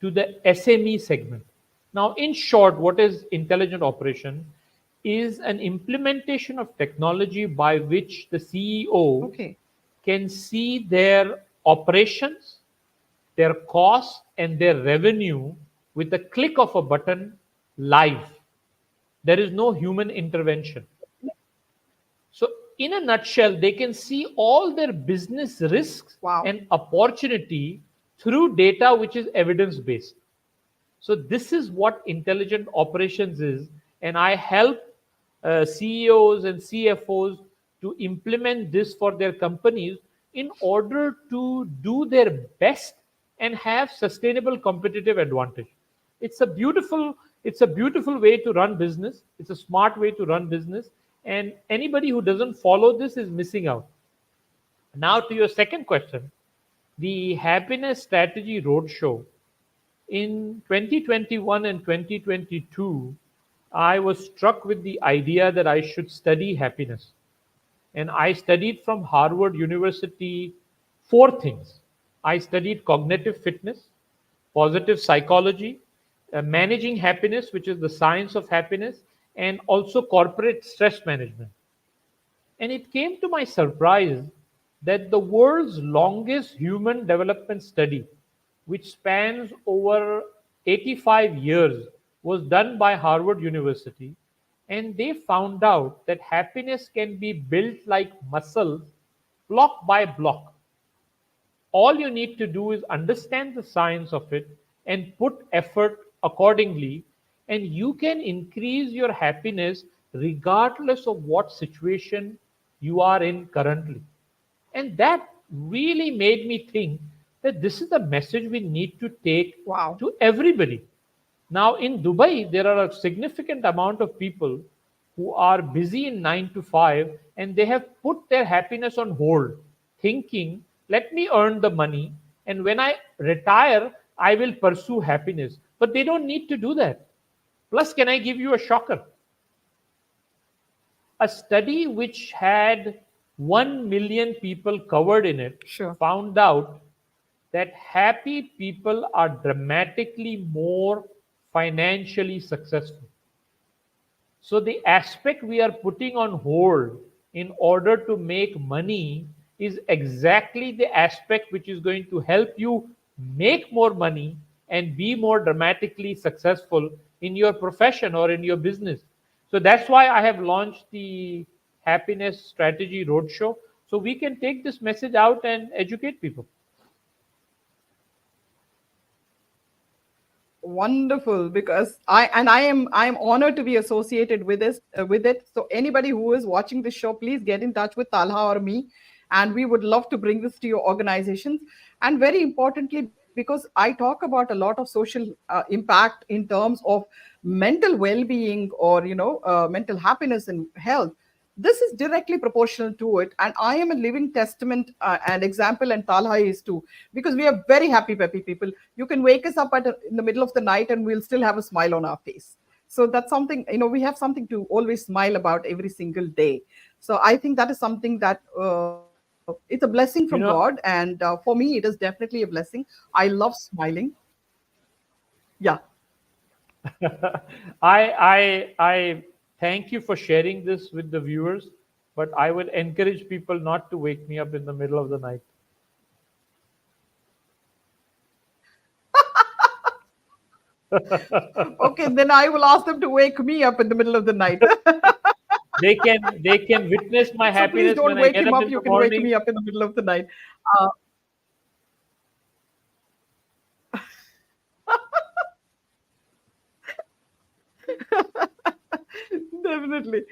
[SPEAKER 2] to the SME segment. Now, in short, what is intelligent operation? Is an implementation of technology by which the CEO
[SPEAKER 1] Okay.
[SPEAKER 2] can see their operations, their costs, and their revenue with a click of a button live. There is no human intervention. So, in a nutshell, they can see all their business risks
[SPEAKER 1] Wow.
[SPEAKER 2] and opportunity through data which is evidence based. So, this is what intelligent operations is, and I help CEOs and CFOs to implement this for their companies in order to do their best and have sustainable competitive advantage. It's a beautiful it's a beautiful way to run business. It's a smart way to run business, and anybody who doesn't follow this is missing out. Now to your second question, the happiness strategy roadshow in 2021 and 2022, I was struck with the idea that I should study happiness. And I studied from Harvard University four things. I studied cognitive fitness, positive psychology, managing happiness, which is the science of happiness, and also corporate stress management. And it came to my surprise that the world's longest human development study, which spans over 85 years, was done by Harvard University. And they found out that happiness can be built like muscles, block by block. All you need to do is understand the science of it and put effort accordingly, and you can increase your happiness regardless of what situation you are in currently. And that really made me think that this is the message we need to take
[SPEAKER 1] Wow.
[SPEAKER 2] to everybody. Now, in Dubai, there are a significant amount of people who are busy in 9 to 5, and they have put their happiness on hold, thinking, let me earn the money, and when I retire, I will pursue happiness. But they don't need to do that. Plus, can I give you a shocker? A study which had 1 million people covered in it
[SPEAKER 1] Sure.
[SPEAKER 2] found out that happy people are dramatically more financially successful. So, the aspect we are putting on hold in order to make money is exactly the aspect which is going to help you make more money and be more dramatically successful in your profession or in your business. So, that's why I have launched the Happiness Strategy Roadshow. So, we can take this message out and educate people.
[SPEAKER 1] Wonderful, because I am honored to be associated with this with it. So anybody who is watching this show, please get in touch with Talha or me, and we would love to bring this to your organizations. And very importantly, because I talk about a lot of social impact in terms of mental well-being, or mental happiness and health, this is directly proportional to it. And I am a living testament and example, and Talha is too, because we are very happy peppy people. You can wake us up in the middle of the night and we'll still have a smile on our face. So that's something, we have something to always smile about every single day. So I think that is something that it's a blessing from God.
[SPEAKER 2] You
[SPEAKER 1] And
[SPEAKER 2] know,
[SPEAKER 1] for me, it is definitely a blessing. I love smiling. Yeah.
[SPEAKER 2] I thank you for sharing this with the viewers, but I would encourage people not to wake me up in the middle of the night.
[SPEAKER 1] Okay, then I will ask them to wake me up in the middle of the night.
[SPEAKER 2] They can witness my
[SPEAKER 1] So please
[SPEAKER 2] happiness
[SPEAKER 1] don't
[SPEAKER 2] when I
[SPEAKER 1] wake
[SPEAKER 2] get
[SPEAKER 1] him
[SPEAKER 2] up
[SPEAKER 1] up.
[SPEAKER 2] in
[SPEAKER 1] You
[SPEAKER 2] the
[SPEAKER 1] can wake
[SPEAKER 2] morning.
[SPEAKER 1] me up in the middle of the night. Uh, Definitely.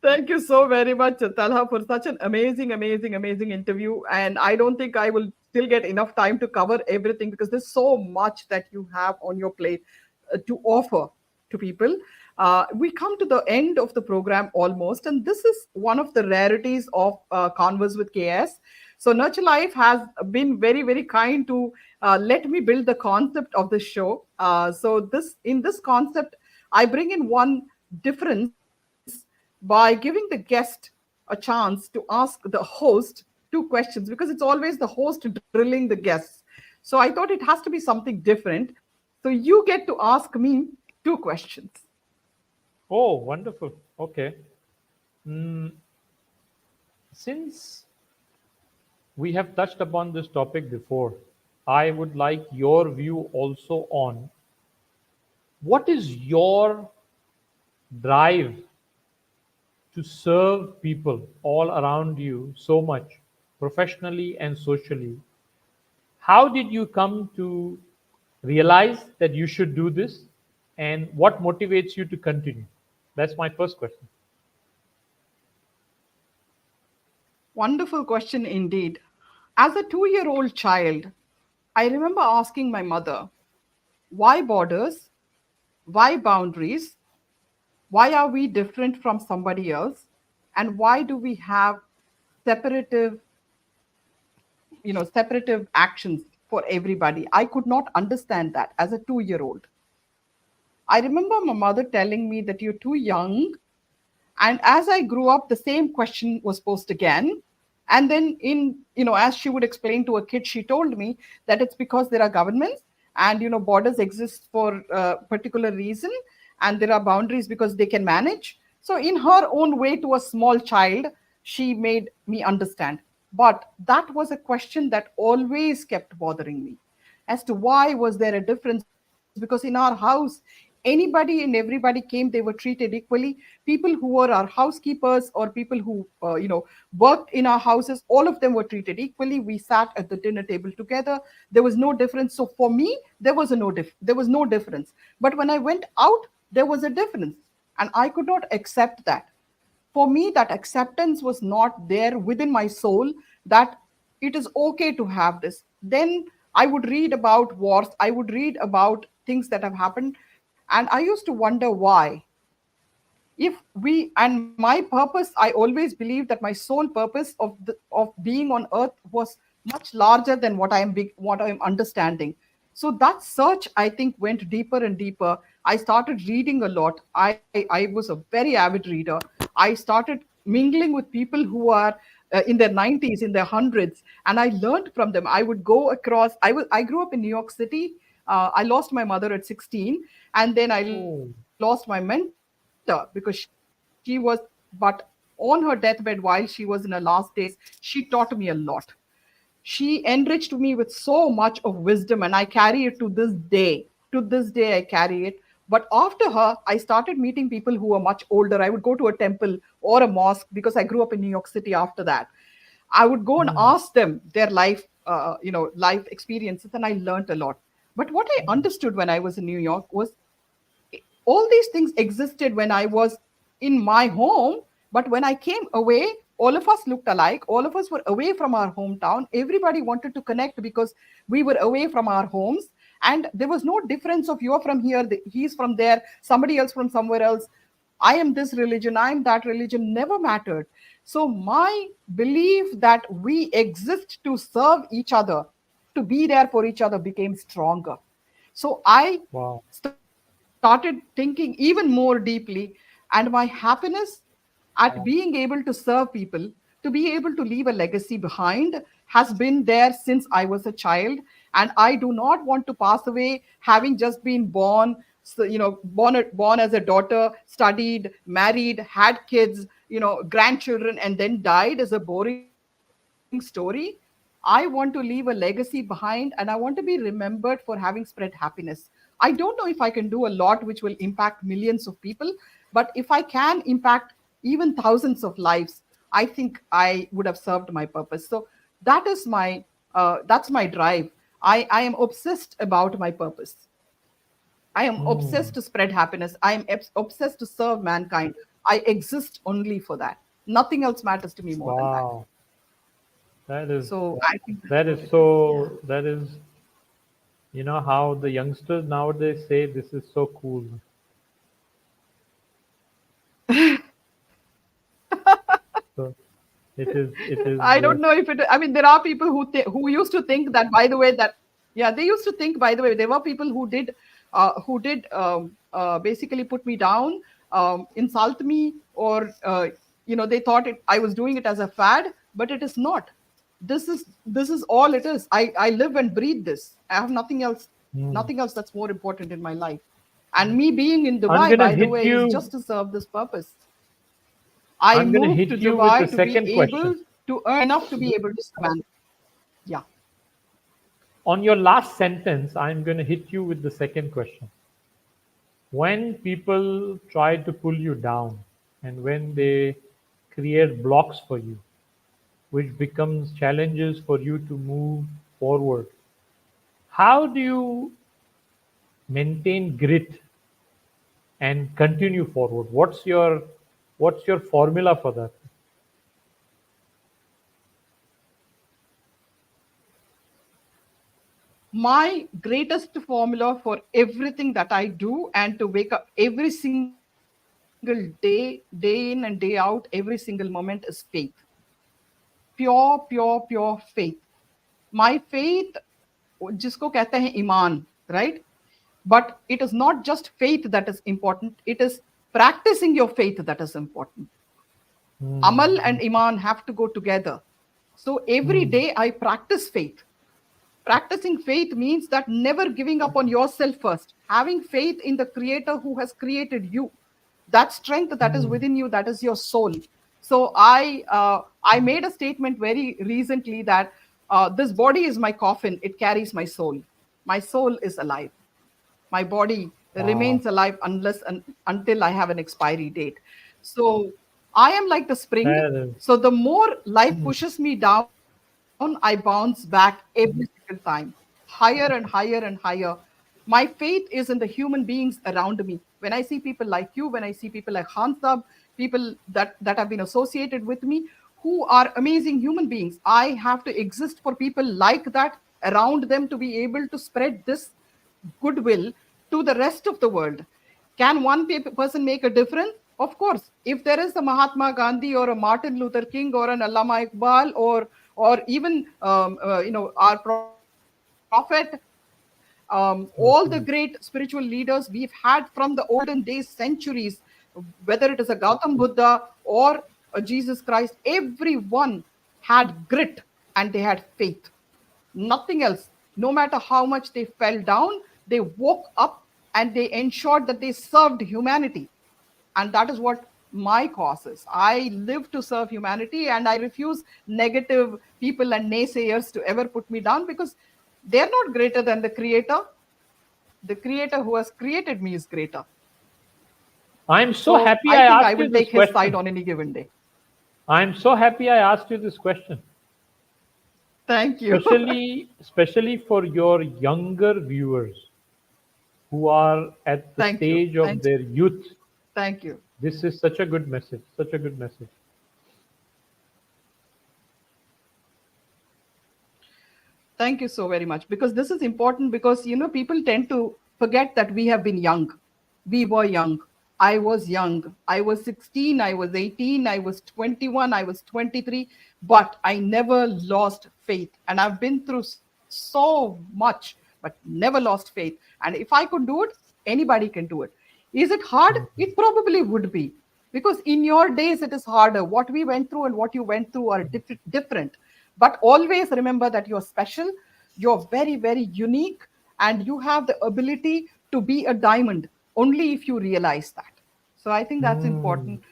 [SPEAKER 1] Thank you so very much, Talha, for such an amazing, amazing, amazing interview. And I don't think I will still get enough time to cover everything, because there's so much that you have on your plate to offer to people. We come to the end of the program almost, and this is one of the rarities of Converse with KS. So Nurture Life has been very, very kind to let me build the concept of the show. So this in this concept, I bring in one difference by giving the guest a chance to ask the host two questions, because it's always the host drilling the guests. So I thought it has to be something different. So you get to ask me two questions.
[SPEAKER 2] Oh, wonderful. Okay. Mm, since we have touched upon this topic before, I would like your view also on what is your drive to serve people all around you so much, professionally and socially? How did you come to realize that you should do this, and what motivates you to continue? That's my first question.
[SPEAKER 1] Wonderful question indeed. As a 2-year-old child, I remember asking my mother, why borders? Why boundaries? Why are we different from somebody else? And why do we have separative, separative actions for everybody? I could not understand that as a 2-year-old. I remember my mother telling me that you're too young. And as I grew up, the same question was posed again. And then, as she would explain to a kid, she told me that it's because there are governments and, borders exist for a particular reason, and there are boundaries because they can manage. So, in her own way, to a small child, she made me understand. But that was a question that always kept bothering me as to why was there a difference, because in our house anybody and everybody came, they were treated equally. People who were our housekeepers or people who worked in our houses, all of them were treated equally. We sat at the dinner table together. There was no difference. So for me, there was no difference. But when I went out, there was a difference, and I could not accept that. For me, that acceptance was not there within my soul, that it is okay to have this. Then I would read about wars, I would read about things that have happened, and I used to wonder why. If we, and my purpose, I always believed that my sole purpose of being on earth was much larger than what I am understanding. So that search, I think, went deeper and deeper. I started reading a lot. I was a very avid reader. I started mingling with people who are in their 90s, in their hundreds, and I learned from them. I would go across. I grew up in New York City. I lost my mother at 16, and then I lost my mentor because she was, but on her deathbed while she was in her last days, she taught me a lot. She enriched me with so much of wisdom, and I carry it to this day. To this day, I carry it. But after her, I started meeting people who were much older. I would go to a temple or a mosque because I grew up in New York City after that. I would go and
[SPEAKER 2] Hmm.
[SPEAKER 1] ask them their life experiences, and I learned a lot. But what I understood when I was in New York was all these things existed when I was in my home, but when I came away, all of us looked alike. All of us were away from our hometown. Everybody wanted to connect because we were away from our homes. And there was no difference of you're from here, he's from there, somebody else from somewhere else. I am this religion, I am that religion, never mattered. So, my belief that we exist to serve each other, to be there for each other, became stronger. So I
[SPEAKER 2] Wow.
[SPEAKER 1] started thinking even more deeply, and my happiness at being able to serve people, to be able to leave a legacy behind, has been there since I was a child. And I do not want to pass away having just been born, so, born as a daughter, studied, married, had kids, grandchildren, and then died as a boring story. I want to leave a legacy behind, and I want to be remembered for having spread happiness. I don't know if I can do a lot which will impact millions of people, but if I can impact even thousands of lives, I think I would have served my purpose. So that's my drive. I am obsessed about my purpose. I am
[SPEAKER 2] Hmm.
[SPEAKER 1] obsessed to spread happiness. I am obsessed to serve mankind. I exist only for that. Nothing else matters to me more than that.
[SPEAKER 2] Wow. That is
[SPEAKER 1] So I think that's
[SPEAKER 2] that is
[SPEAKER 1] what it is.
[SPEAKER 2] so that is how the youngsters nowadays say this is so cool. So it is
[SPEAKER 1] I don't know if it. I mean, there are people who used to think that. By the way, that yeah, they used to think. By the way, there were people who did basically put me down, insult me, or they thought I was doing it as a fad, but it is not. This is all it is. I live and breathe this. I have
[SPEAKER 2] hmm.
[SPEAKER 1] nothing else that's more important in my life. And me being in
[SPEAKER 2] I'm
[SPEAKER 1] Dubai,
[SPEAKER 2] gonna
[SPEAKER 1] by the
[SPEAKER 2] hit
[SPEAKER 1] way, is
[SPEAKER 2] you
[SPEAKER 1] just to serve this purpose. I
[SPEAKER 2] I'm gonna
[SPEAKER 1] moved
[SPEAKER 2] hit
[SPEAKER 1] to
[SPEAKER 2] you with the
[SPEAKER 1] Dubai to be
[SPEAKER 2] second question.
[SPEAKER 1] able to earn enough to be able to survive. Yeah.
[SPEAKER 2] On your last sentence, I'm gonna hit you with the second question. When people try to pull you down and when they create blocks for you, which becomes challenges for you to move forward, how do you maintain grit and continue forward? What's your formula for that?
[SPEAKER 1] My greatest formula for everything that I do and to wake up every single day in and day out, every single moment is faith. Pure faith. My faith, जिसको कहते हैं ईमान, right? But it is not just faith that is important, it is practicing your faith that is important. Amal and Iman have to go together. So every day I practice faith. Practicing faith means that never giving up on yourself first, having faith in the creator who has created you. That strength that is within you, that is your soul. So I made a statement very recently that this body is my coffin, it carries my soul. My soul is alive. My body
[SPEAKER 2] Wow.
[SPEAKER 1] remains alive until I have an expiry date. So I am like the spring.
[SPEAKER 2] That is,
[SPEAKER 1] So the more life pushes me down, I bounce back every single time, higher and higher and higher. My faith is in the human beings around me. When I see people like you, when I see people like Hansab, people that have been associated with me, who are amazing human beings, I have to exist for people like that around them to be able to spread this goodwill to the rest of the world. Can one person make a difference? Of course. If there is a Mahatma Gandhi or a Martin Luther King or an Allama Iqbal or even our prophet, all the great spiritual leaders we've had from the olden days, centuries, whether it is a Gautam Buddha or a Jesus Christ, everyone had grit and they had faith. Nothing else. No matter how much they fell down, they woke up and they ensured that they served humanity. And that is what my cause is. I live to serve humanity and I refuse negative people and naysayers to ever put me down because they're not greater than the creator. The creator who has created me is greater.
[SPEAKER 2] I'm so
[SPEAKER 1] So
[SPEAKER 2] happy
[SPEAKER 1] I
[SPEAKER 2] I
[SPEAKER 1] think I
[SPEAKER 2] asked you
[SPEAKER 1] will
[SPEAKER 2] this
[SPEAKER 1] take his side
[SPEAKER 2] question.
[SPEAKER 1] on any given day.
[SPEAKER 2] I'm so happy I asked you this question,
[SPEAKER 1] Thank you.
[SPEAKER 2] especially for your younger viewers who are at the
[SPEAKER 1] Thank you.
[SPEAKER 2] stage of
[SPEAKER 1] Thank
[SPEAKER 2] their youth.
[SPEAKER 1] thank you.
[SPEAKER 2] This is such a good message, such a good message.
[SPEAKER 1] Thank you so very much. Because this is important because, people tend to forget that we have been young. We were young. I was young. I was 16, I was 18, I was 21, I was 23, but I never lost faith. And I've been through so much, but never lost faith. And if I could do it, anybody can do it. Is it hard? It probably would be. Because in your days, it is harder. What we went through and what you went through are different. But always remember that you're special, you're very, very unique, and you have the ability to be a diamond only if you realize that. So I think that's
[SPEAKER 2] Hmm.
[SPEAKER 1] important.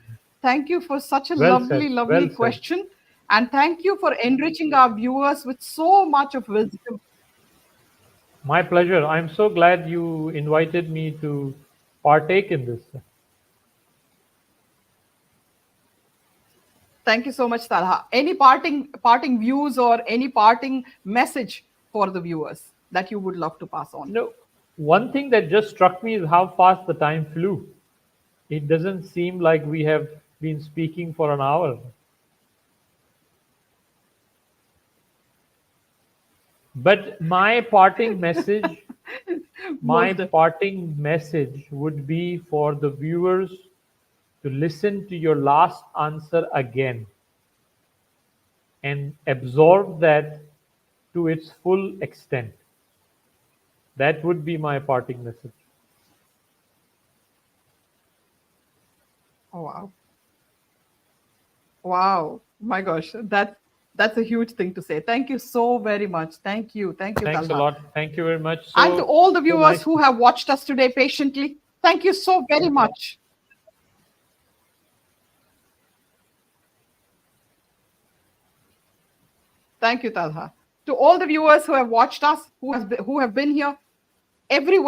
[SPEAKER 1] Thank you for such a
[SPEAKER 2] Well said.
[SPEAKER 1] lovely, lovely
[SPEAKER 2] Well said.
[SPEAKER 1] question. And thank you for enriching our viewers with so much of wisdom.
[SPEAKER 2] My pleasure. I'm so glad you invited me to partake in this.
[SPEAKER 1] Thank you so much, Talha. Any parting views or any parting message for the viewers that you would love to pass on?
[SPEAKER 2] One thing that just struck me is how fast the time flew. It doesn't seem like we have been speaking for an hour. But my
[SPEAKER 1] Most definitely.
[SPEAKER 2] parting message would be for the viewers to listen to your last answer again and absorb that to its full extent. That would be my parting message.
[SPEAKER 1] Oh, wow. Wow. My gosh. That's a huge thing to say. Thank you so very much. Thank you. Thank you,
[SPEAKER 2] Thanks a
[SPEAKER 1] Talha.
[SPEAKER 2] lot. Thank you very much.
[SPEAKER 1] And to
[SPEAKER 2] So
[SPEAKER 1] all the
[SPEAKER 2] so
[SPEAKER 1] viewers
[SPEAKER 2] nice.
[SPEAKER 1] who have watched us today patiently, thank you so very much. Thank you, Talha. To all the viewers who have watched us, who have been here, everyone